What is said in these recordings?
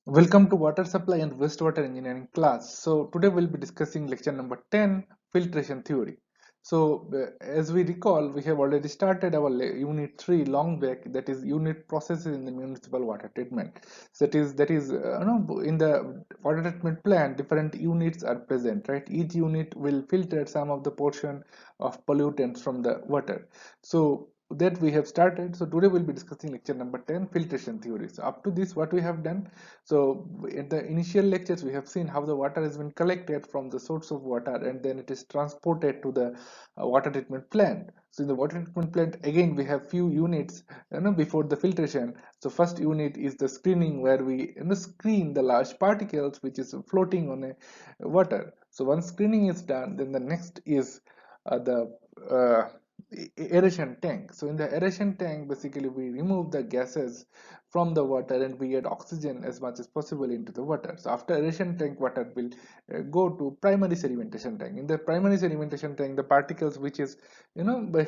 Welcome to water supply and wastewater engineering class. So today we'll be discussing lecture number 10, filtration theory. So as we recall, we have already started our unit 3 long back, that is unit processes in the municipal water treatment. So that is in the water treatment plant different units are present, right? Each unit will filter some of the portion of pollutants from the water. So that we have started. So today we'll be discussing lecture number 10, filtration theory. So up to this, what we have done, so in the initial lectures, we have seen how the water has been collected from the source of water and then it is transported to the water treatment plant. So in the water treatment plant, again, we have few units, before the filtration. So first unit is the screening, where we screen the large particles which is floating on a water. So once screening is done, then the next is the uh, aeration tank. So in the aeration tank, basically we remove the gases from the water and we add oxygen as much as possible into the water. So after aeration tank, water will go to primary sedimentation tank. In the primary sedimentation tank, the particles which is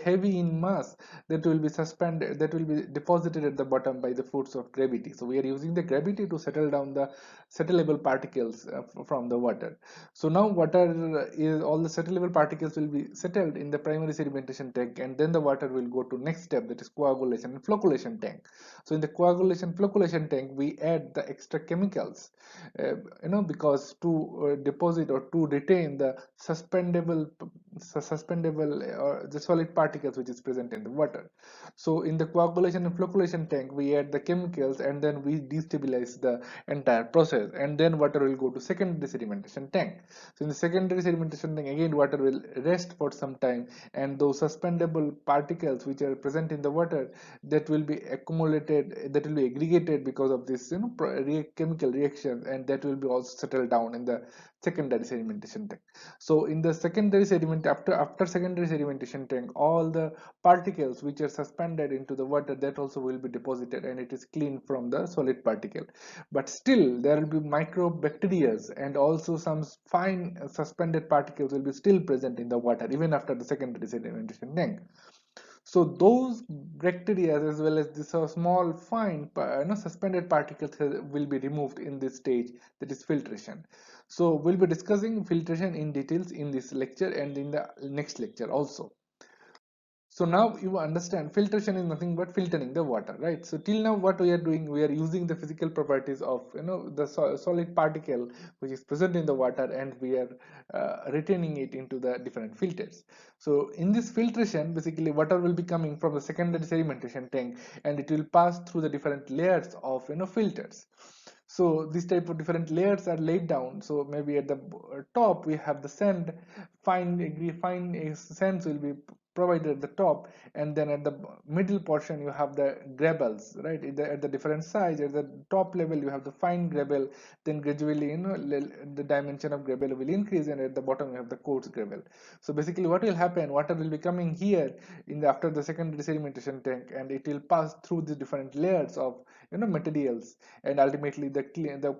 heavy in mass, that will be suspended, that will be deposited at the bottom by the force of gravity. So we are using the gravity to settle down the settleable particles from the water. So now water is, all the settleable particles will be settled in the primary sedimentation tank, and then the water will go to next step, that is coagulation and flocculation tank. So in the coagulation flocculation tank, we add the extra chemicals, because to deposit or to retain the suspendable or the solid particles which is present in the water. So in the coagulation and flocculation tank, we add the chemicals and then we destabilize the entire process, and then water will go to secondary sedimentation tank. So in the secondary sedimentation tank, again water will rest for some time, and those suspendable particles which are present in the water, that will be accumulated, that will be aggregated because of this chemical reaction, and that will be also settled down in the secondary sedimentation tank. So in the secondary sediment, after secondary sedimentation tank, all the particles which are suspended into the water, that also will be deposited and it is clean from the solid particle. But still there will be microbacteria and also some fine suspended particles will be still present in the water even after the secondary sedimentation tank. So those bacteria as well as this small fine suspended particles will be removed in this stage, that is filtration. So we'll be discussing filtration in details in this lecture and in the next lecture also. So now you understand filtration is nothing but filtering the water, right? So till now what we are doing, we are using the physical properties of the solid particle which is present in the water, and we are retaining it into the different filters. So in this filtration, basically water will be coming from the secondary sedimentation tank, and it will pass through the different layers of filters. So this type of different layers are laid down. So maybe at the top we have the sand, fine sands will be provided at the top, and then at the middle portion you have the gravels, right? At the different size, at the top level you have the fine gravel, then gradually the dimension of gravel will increase, and at the bottom you have the coarse gravel. So basically what will happen, water will be coming here in the after the secondary sedimentation tank, and it will pass through the different layers of materials, and ultimately the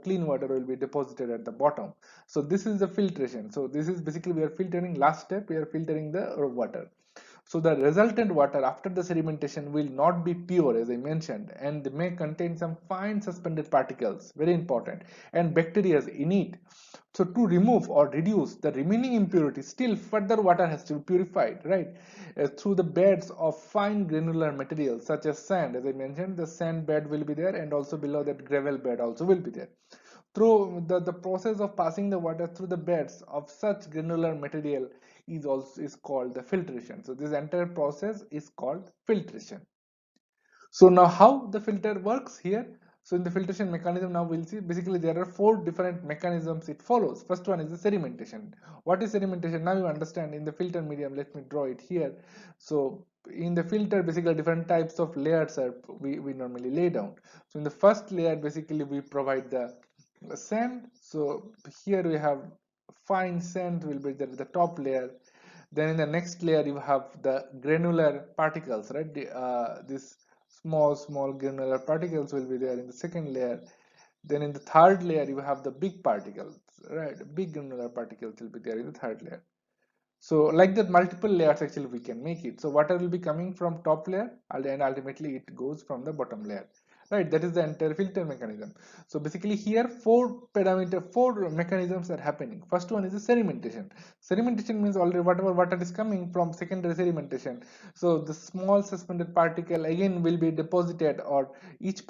clean water will be deposited at the bottom. So this is the filtration. So this is basically, we are filtering, last step we are filtering the water. So the resultant water after the sedimentation will not be pure, as I mentioned, and may contain some fine suspended particles, very important, and bacteria in it. So to remove or reduce the remaining impurities, still further water has to be purified, right? Through the beds of fine granular materials such as sand. As I mentioned, the sand bed will be there, and also below that gravel bed also will be there. Through the process of passing the water through the beds of such granular material is called the filtration. So this entire process is called filtration. So now how the filter works here. So in the filtration mechanism, now we'll see basically there are four different mechanisms it follows. First one is the sedimentation. What is sedimentation? Now you understand in the filter medium. Let me draw it here. So in the filter, basically different types of layers are we normally lay down. So in the first layer, basically we provide the sand. So here we have fine sand will be there, the top layer. Then in the next layer you have the granular particles, right? This small granular particles will be there in the second layer. Then in the third layer you have the big particles, right? Big granular particles will be there in the third layer. So like that, multiple layers actually we can make it. So water will be coming from top layer, and ultimately it goes from the bottom layer. right? That is the entire filter mechanism. So basically here four mechanisms are happening. First one is the sedimentation. Sedimentation means already whatever water is coming from secondary sedimentation, so the small suspended particle again will be deposited, or each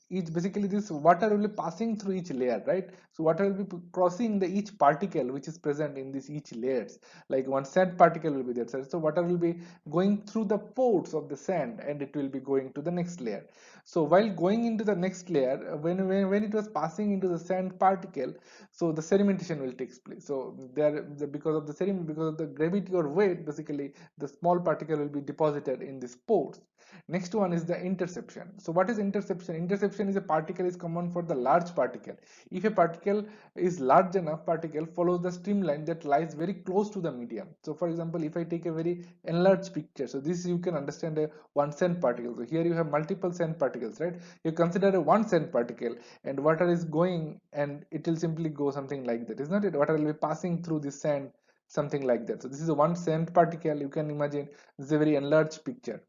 each basically this water will be passing through each layer, right? So water will be crossing the each particle which is present in this each layers. Like one sand particle will be there, so water will be going through the pores of the sand and it will be going to the next layer. So while going into the next layer, when it was passing into the sand particle, so the sedimentation will take place. So because of the sediment, because of the gravity or weight, basically the small particle will be deposited in these pores. Next one is the interception. So what is interception? Interception is a particle is common for the large particle. If a particle is large enough, particle follows the streamline that lies very close to the medium. So for example, if I take a very enlarged picture, so this you can understand a one sand particle. So here you have multiple sand particles, right? You consider a one sand particle, and water is going and it will simply go something like that, is not it? Water will be passing through the sand, something like that. So this is a one sand particle. You can imagine this is a very enlarged picture.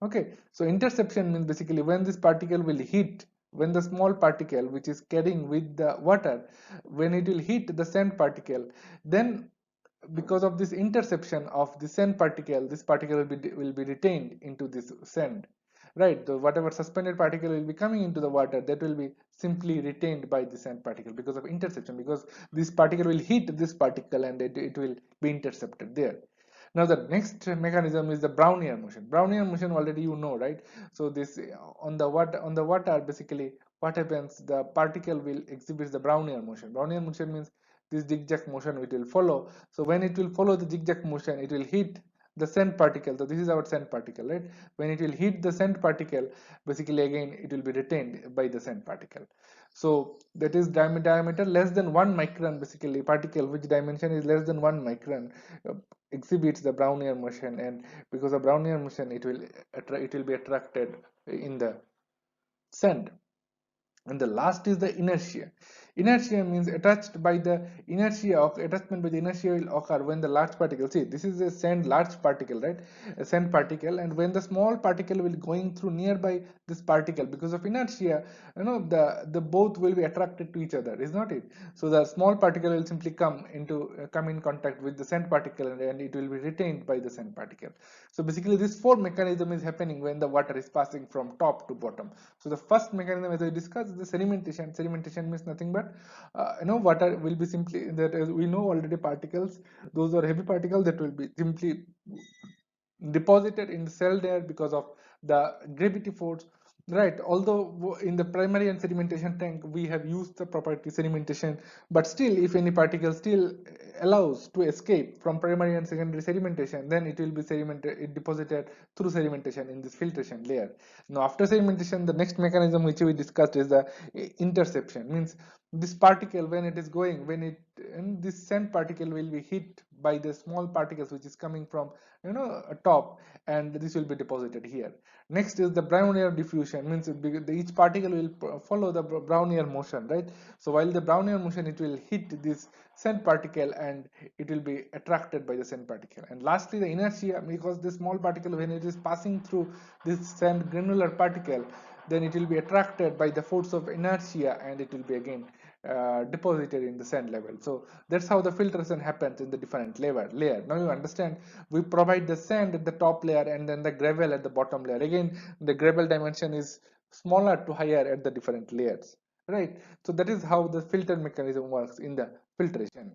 Okay, so interception means basically when this particle will hit, when the small particle which is carrying with the water, when it will hit the sand particle, then because of this interception of the sand particle, this particle will be retained into this sand, right? The whatever suspended particle will be coming into the water, that will be simply retained by the sand particle because of interception, because this particle will hit this particle and it will be intercepted there. Now the next mechanism is the Brownian motion. Brownian motion already you know, right? So this on the water, basically what happens, the particle will exhibit the Brownian motion. Brownian motion means this zigzag motion it will follow. So when it will follow the zigzag motion, it will hit the sand particle. So this is our sand particle, right? When it will hit the sand particle, basically again it will be retained by the sand particle. So that is diameter less than 1 micron, basically particle which dimension is less than 1 micron exhibits the Brownian motion, and because of Brownian motion it will be attracted in the sand. And the last is the inertia. Inertia means attachment by the inertia will occur when the large particle, see this is a sand large particle, right? A sand particle, and when the small particle will going through nearby this particle, because of inertia, the both will be attracted to each other, is not it? So the small particle will simply come in contact with the sand particle, and it will be retained by the sand particle. So basically this four mechanism is happening when the water is passing from top to bottom. So the first mechanism, as I discussed, is the sedimentation. Sedimentation means nothing but water will be simply that, as we know already, particles, those are heavy particles that will be simply deposited in the cell there because of the gravity force, right? Although in the primary and sedimentation tank we have used the property sedimentation, but still if any particle still allows to escape from primary and secondary sedimentation, then it will be deposited through sedimentation in this filtration layer. Now after sedimentation, the next mechanism which we discussed is the interception. Means this particle, when it is going, when it and this sand particle will be hit by the small particles which is coming from top, and this will be deposited here. Next is the Brownian diffusion. Means each particle will follow the Brownian motion, right? So while the Brownian motion, it will hit this sand particle and it will be attracted by the sand particle. And lastly the inertia, because the small particle, when it is passing through this sand granular particle, then it will be attracted by the force of inertia and it will be again deposited in the sand level. So that's how the filtration happens in the different layer. Now you understand, we provide the sand at the top layer and then the gravel at the bottom layer. Again, the gravel dimension is smaller to higher at the different layers, right? So that is how the filter mechanism works in the filtration.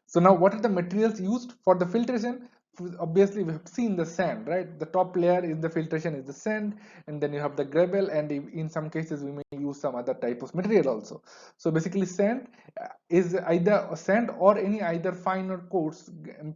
So now what are the materials used for the filtration? Obviously we have seen the sand, right? The top layer is the filtration is the sand, and then you have the gravel, and in some cases we may use some other type of material also. So basically sand is either a sand or any either fine or coarse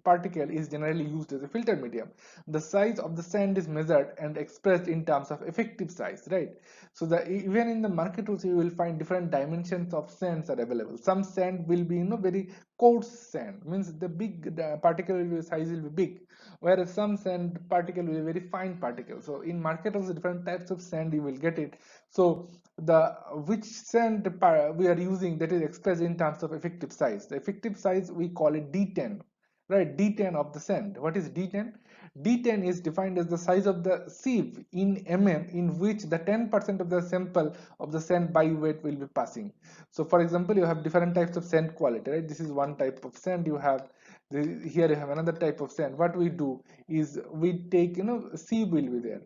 particle is generally used as a filter medium. The size of the sand is measured and expressed in terms of effective size, right? So even in the market also you will find different dimensions of sands are available. Some sand will be very coarse sand, means the particle size will be big, whereas some sand particle will be very fine particle. So in market also different types of sand you will get it. So the which sand we are using, that is expressed in terms of effective size. The effective size we call it D10, right? D10 of the sand. What is D10? D10 is defined as the size of the sieve in mm in which the 10% of the sample of the sand by weight will be passing. So for example, you have different types of sand quality, right? This is one type of sand. You have here you have another type of sand. What we do is we take, sieve will be there.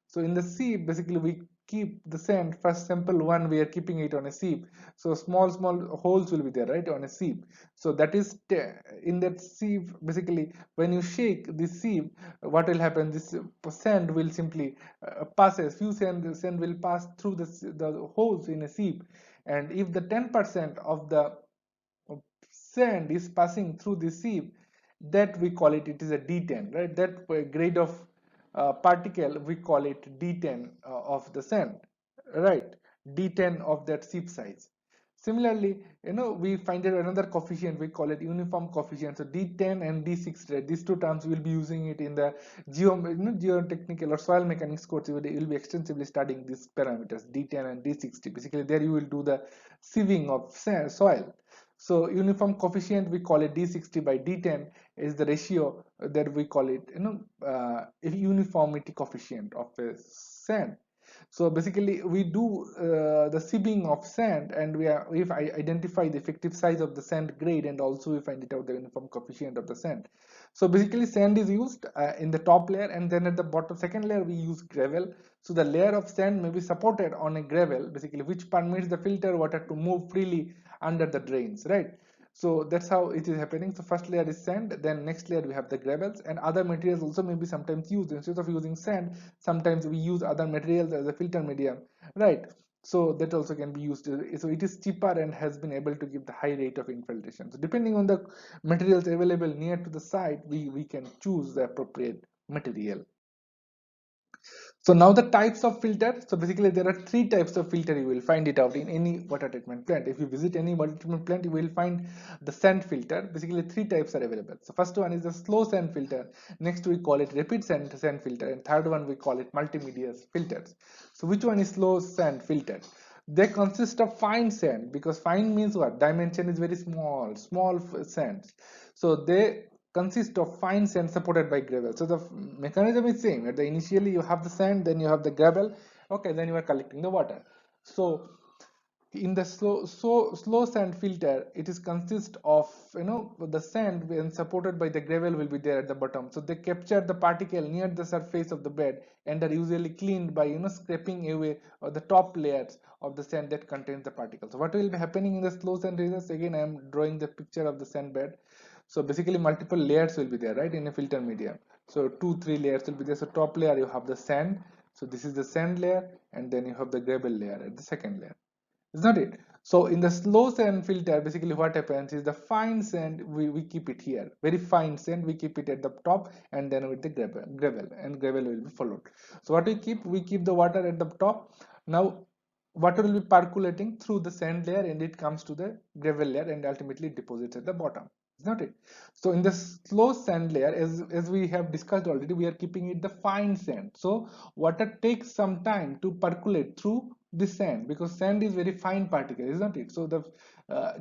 So in the sieve, basically we keep the sand. First sample one, we are keeping it on a sieve. So small holes will be there, right, on a sieve. So that is in that sieve. Basically, when you shake the sieve, what will happen? This sand will simply passes. Few sand will pass through the holes in a sieve, and if the 10% of the sand is passing through the sieve, that we call it is a D10, right? That grade of particle we call it D10 of the sand, right? D10 of that sieve size. Similarly, we find out another coefficient, we call it uniform coefficient. So D10 and D60, right? These two terms we'll be using it in the geotechnical or soil mechanics course. You will be extensively studying these parameters, D10 and D60. Basically, there you will do the sieving of soil. So uniform coefficient, we call it D60 by D10, is the ratio that we call it, uniformity coefficient of a sand. So basically we do the sieving of sand, and if I identify the effective size of the sand grade, and also we find it out the uniform coefficient of the sand. So basically sand is used in the top layer, and then at the bottom second layer we use gravel. So the layer of sand may be supported on a gravel, basically, which permits the filter water to move freely under the drains, right? So that's how it is happening. So first layer is sand, then next layer we have the gravels, and other materials also may be sometimes used. Instead of using sand, sometimes we use other materials as a filter medium, right? So that also can be used. So it is cheaper and has been able to give the high rate of infiltration. So depending on the materials available near to the site, we can choose the appropriate material. So now the types of filter. So basically there are three types of filter. You will find it out in any water treatment plant. If you visit any water treatment plant, you will find the sand filter. Basically three types are available. So first one is the slow sand filter. Next we call it rapid sand filter. And third one we call it multimedia filters. So which one is slow sand filter? They consist of fine sand, because fine means what? Dimension is very small sands. So they consist of fine sand supported by gravel. So the mechanism is same. At the initially you have the sand, then you have the gravel. Okay, then you are collecting the water. So in the slow sand filter, it is consist of, the sand when supported by the gravel will be there at the bottom. So they capture the particle near the surface of the bed and are usually cleaned by, scraping away the top layers of the sand that contains the particles. So what will be happening in the slow sand results? Again, I am drawing the picture of the sand bed. So basically multiple layers will be there, right, in a filter medium. So 2-3 layers will be there. So top layer you have the sand. So this is the sand layer, and then you have the gravel layer at the second layer, is not it? So in the slow sand filter, basically what happens is the fine sand, we keep it here, very fine sand, we keep it at the top, and then with the gravel, and gravel will be followed. So what we keep the water at the top. Now water will be percolating through the sand layer, and it comes to the gravel layer and ultimately deposits at the bottom, is not it? So in the slow sand layer, as we have discussed already, we are keeping it the fine sand. So water takes some time to percolate through the sand, because sand is very fine particle, isn't it? So the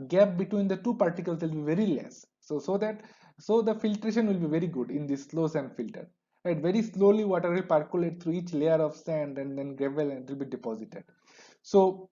gap between the two particles will be very less. So the filtration will be very good in this slow sand filter, right? Very slowly water will percolate through each layer of sand and then gravel, and it will be deposited. So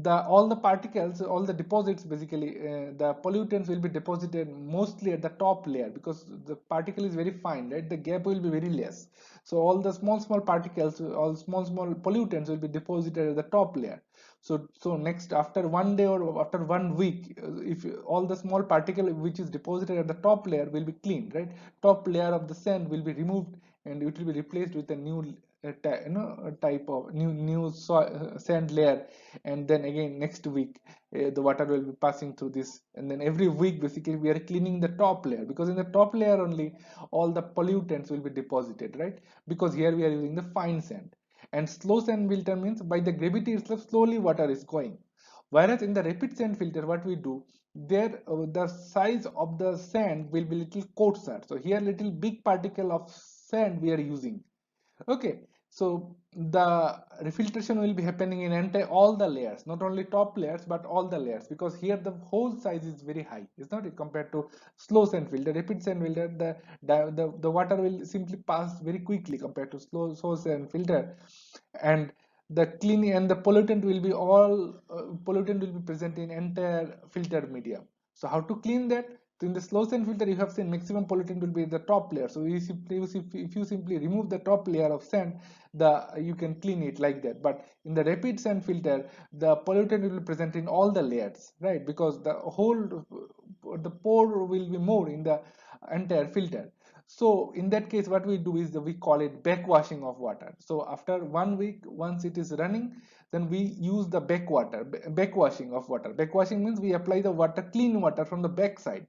all the particles, all the deposits, basically the pollutants will be deposited mostly at the top layer, because the particle is very fine, right? The gap will be very less. So all the small particles, all small pollutants will be deposited at the top layer. So next, after one day or after 1 week, if all the small particle which is deposited at the top layer will be cleaned, right? Top layer of the sand will be removed, and it will be replaced with a new type of new sand layer. And then again next week, the water will be passing through this, and then every week basically we are cleaning the top layer, because in the top layer only all the pollutants will be deposited, right? Because here we are using the fine sand. And slow sand filter means by the gravity itself slowly water is going, whereas in the rapid sand filter what we do, there the size of the sand will be little coarser. So here little big particle of sand we are using. Okay, So the refiltration will be happening in entire all the layers, not only top layers but all the layers, because here the hole size is very high, is not it, compared to slow sand filter, rapid sand filter, the water will simply pass very quickly compared to slow sand filter. And the cleaning and the pollutant will be all pollutant will be present in entire filter medium. So how to clean that? So in the slow sand filter, you have seen maximum pollutant will be the top layer. So if you simply remove the top layer of sand, you can clean it like that. But in the rapid sand filter, the pollutant will be present in all the layers, right? Because the pore will be more in the entire filter. So in that case, what we do is we call it backwashing of water. So after 1 week, once it is running, then we use the backwashing of water. Backwashing means we apply the water, clean water from the back side.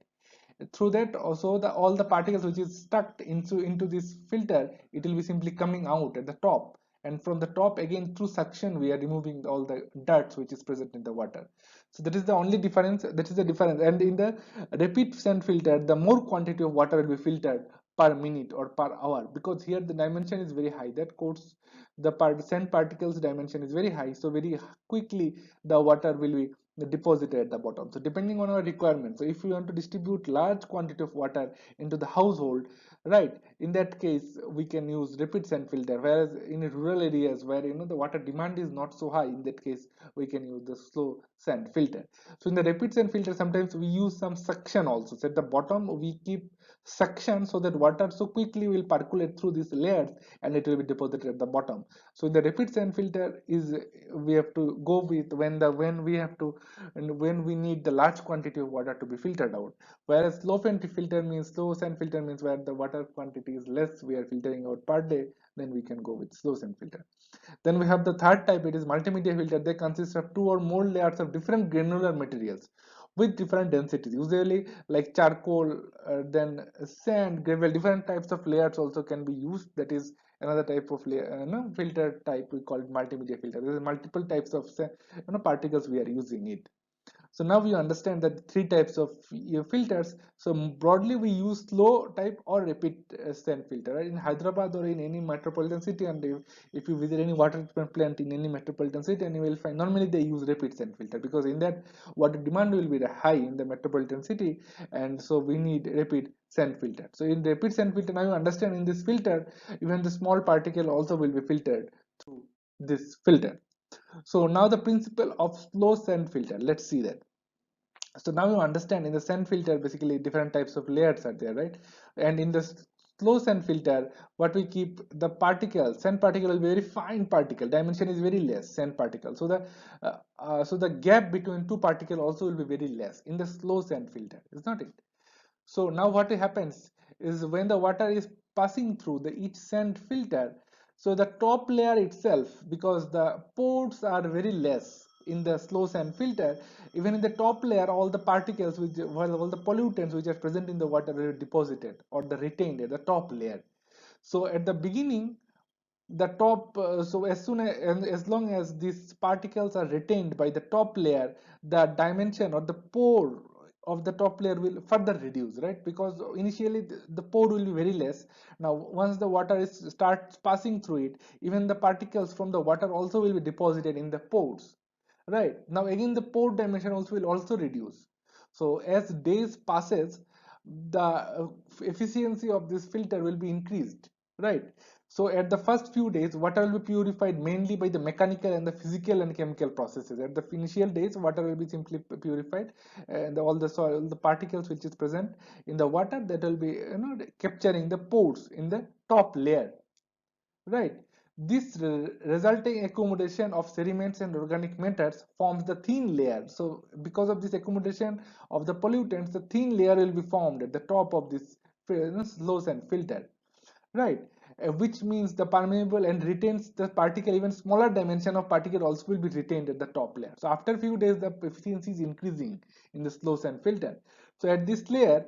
Through that also, the all the particles which is stuck into this filter, it will be simply coming out at the top, and from the top again through suction we are removing all the dirt which is present in the water. So that is the only difference, that is the difference. And in the rapid sand filter, the more quantity of water will be filtered per minute or per hour, because here the dimension is very high, that codes sand particles dimension is very high, so very quickly the water will be deposited at the bottom. So depending on our requirement, so if we want to distribute large quantity of water into the household, right, in that case we can use rapid sand filter. Whereas in rural areas where the water demand is not so high, in that case we can use the slow sand filter. So in the rapid sand filter, sometimes we use some suction also. So at the bottom we keep suction, so that water so quickly will percolate through these layers and it will be deposited at the bottom. So in the rapid sand filter is we have to go with when we have to, and when we need the large quantity of water to be filtered out. Whereas slow sand filter means where the water quantity is less, we are filtering out per day, then we can go with slow sand filter. Then we have the third type, it is multimedia filter. They consist of two or more layers of different granular materials with different densities, usually like charcoal, then sand, gravel. Different types of layers also can be used. That is another type of layer, filter type, we call it multimedia filter. There is multiple types of particles we are using it. So now we understand that three types of filters. So broadly we use slow type or rapid sand filter, right? In Hyderabad or in any metropolitan city, and if you visit any water treatment plant in any metropolitan city, and you will find normally they use rapid sand filter, because in that water demand will be high in the metropolitan city, and so we need rapid sand filter. So in rapid sand filter, now you understand, in this filter even the small particle also will be filtered through this filter. So now the principle of slow sand filter, let's see that. So now you understand, in the sand filter basically different types of layers are there, right? And in the slow sand filter, what we keep, the particle, sand particle will be very fine particle, dimension is very less, sand particle. So the gap between two particle also will be very less in the slow sand filter, is not it? So now what happens is, when the water is passing through the each sand filter, so the top layer itself, because the pores are very less in the slow sand filter, even in the top layer all the particles which, well, all the pollutants which are present in the water are deposited or the retained at the top layer. So at the beginning, the top so as soon as, and as long as these particles are retained by the top layer, the dimension or the pore of the top layer will further reduce, right? Because initially the pore will be very less. Now once the water starts passing through it, even the particles from the water also will be deposited in the pores, right? Now again the pore dimension also will also reduce. So as days passes, the efficiency of this filter will be increased, right? So at the first few days, water will be purified mainly by the mechanical and the physical and chemical processes. At the initial days, water will be simply purified, and all the soil, the particles which is present in the water, that will be capturing the pores in the top layer, right? This resulting accumulation of sediments and organic matters forms the thin layer. So because of this accumulation of the pollutants, the thin layer will be formed at the top of this slow sand filter, right? Which means the permeable and retains the particle, even smaller dimension of particle also will be retained at the top layer. So after a few days the efficiency is increasing in the slow sand filter. So at this layer,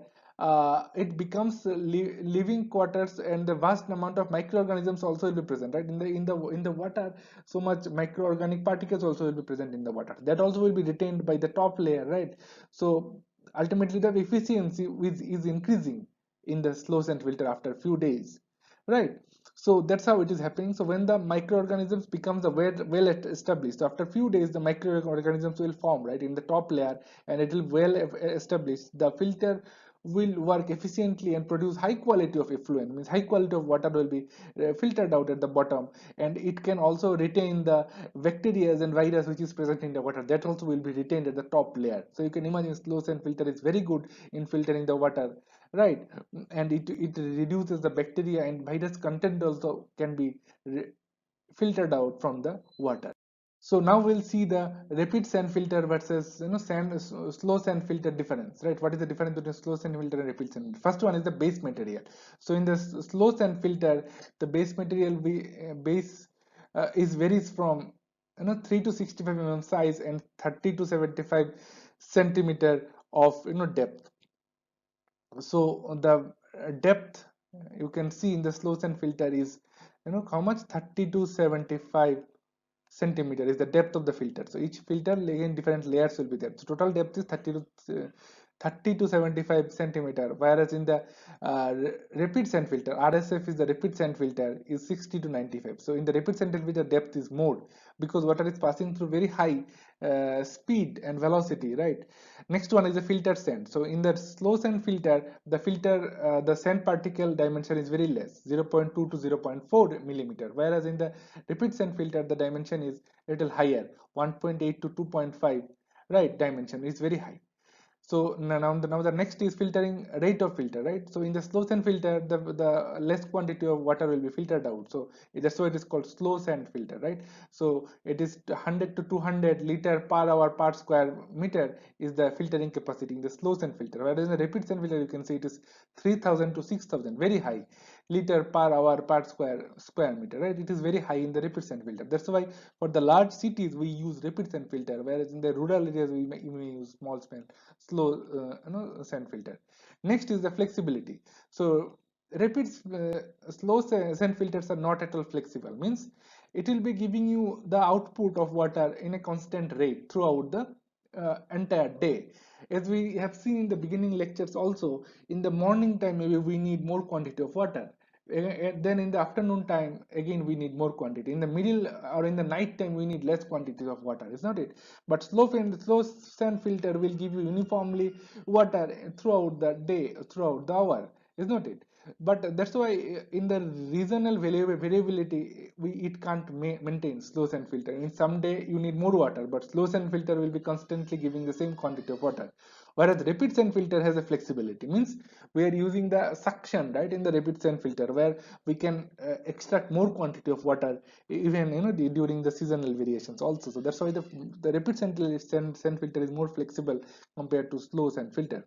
it becomes living quarters, and the vast amount of microorganisms also will be present, right? In the water, so much microorganic particles also will be present in the water, that also will be retained by the top layer, right? So ultimately the efficiency is increasing in the slow sand filter after a few days, right? So that's how it is happening. So when the microorganisms becomes the well established, so after few days the microorganisms will form right in the top layer, and it will well established. The filter will work efficiently and produce high quality of effluent, means high quality of water will be filtered out at the bottom, and it can also retain the bacteria and virus which is present in the water, that also will be retained at the top layer. So you can imagine slow sand filter is very good in filtering the water, right? And it reduces the bacteria and virus content also can be filtered out from the water. So now we'll see the rapid sand filter versus slow sand filter difference, right? What is the difference between slow sand filter and rapid sand? First one is the base material. So in the slow sand filter, the base material base is varies from 3 to 65 size and 30 to 75 centimeter of depth. So the depth you can see in the slow sand filter is how much, 30 to 75 centimeter is the depth of the filter. So each filter again different layers will be there. So total depth is 30 to 75 centimeter, whereas in the rapid sand filter, RSF is the rapid sand filter, is 60 to 95. So in the rapid sand filter depth is more because water is passing through very high speed and velocity, right? Next one is the filter sand. So in the slow sand filter, the sand particle dimension is very less, 0.2 to 0.4 millimeter, whereas in the rapid sand filter the dimension is little higher, 1.8 to 2.5, right? Dimension is very high. So now the next is filtering rate of filter, right? So in the slow sand filter, the less quantity of water will be filtered out. So that's why it is called slow sand filter, right? So it is 100 to 200 liter per hour per square meter is the filtering capacity in the slow sand filter. Whereas in the rapid sand filter, you can see it is 3000 to 6000, very high liter per hour per square meter, right? It is very high in the rapid sand filter. That's why for the large cities we use rapid sand filter, whereas in the rural areas we may use slow sand filter. Next is the flexibility. So rapid slow sand filters are not at all flexible, means it will be giving you the output of water in a constant rate throughout the entire day. As we have seen in the beginning lectures also, in the morning time maybe we need more quantity of water, then in the afternoon time again we need more quantity, in the middle or in the night time we need less quantities of water, is not it? But slow sand filter will give you uniformly water throughout the day, throughout the hour, is not it? But that's why in the regional variability it can't maintain slow sand filter. In some day you need more water, but slow sand filter will be constantly giving the same quantity of water. Whereas rapid sand filter has a flexibility, means we are using the suction, right, in the rapid sand filter, where we can extract more quantity of water even during the seasonal variations also. So that's why the rapid sand filter is more flexible compared to slow sand filter.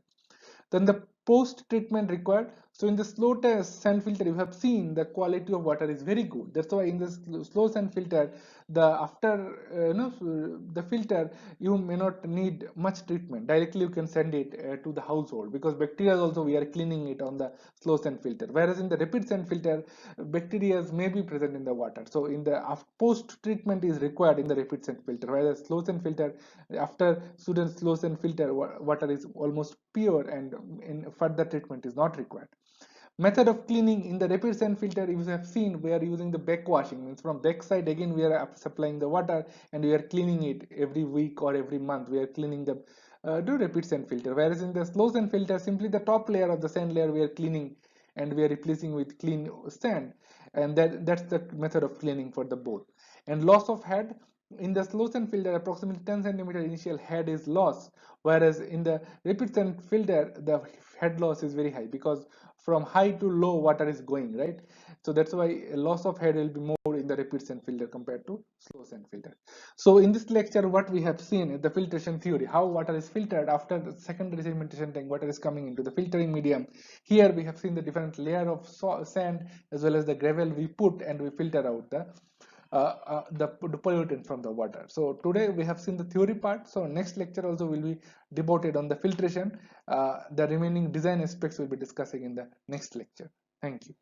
Then the post treatment required. So in the slow sand filter, you have seen the quality of water is very good. That's why in the slow sand filter, the after the filter, you may not need much treatment. Directly you can send it to the household, because bacteria also we are cleaning it on the slow sand filter. Whereas in the rapid sand filter, bacteria may be present in the water. So in the post treatment is required in the rapid sand filter. Whereas slow sand filter, after students slow sand filter, water is almost pure, and in further treatment is not required. Method of cleaning in the rapid sand filter, you have seen we are using the back washing, means from back side again we are supplying the water and we are cleaning it every week or every month, we are cleaning the rapid sand filter. Whereas in the slow sand filter, simply the top layer of the sand layer we are cleaning and we are replacing with clean sand, and that's the method of cleaning for the both. And loss of head, in the slow sand filter approximately 10 centimeter initial head is lost, whereas in the rapid sand filter the head loss is very high, because from high to low water is going, right? So that's why loss of head will be more in the rapid sand filter compared to slow sand filter. So in this lecture what we have seen is the filtration theory, how water is filtered after the secondary sedimentation tank, water is coming into the filtering medium. Here we have seen the different layer of sand as well as the gravel we put, and we filter out the pollutant from the water. So today we have seen the theory part. So next lecture also will be devoted on the filtration. The remaining design aspects will be discussing in the next lecture. Thank you.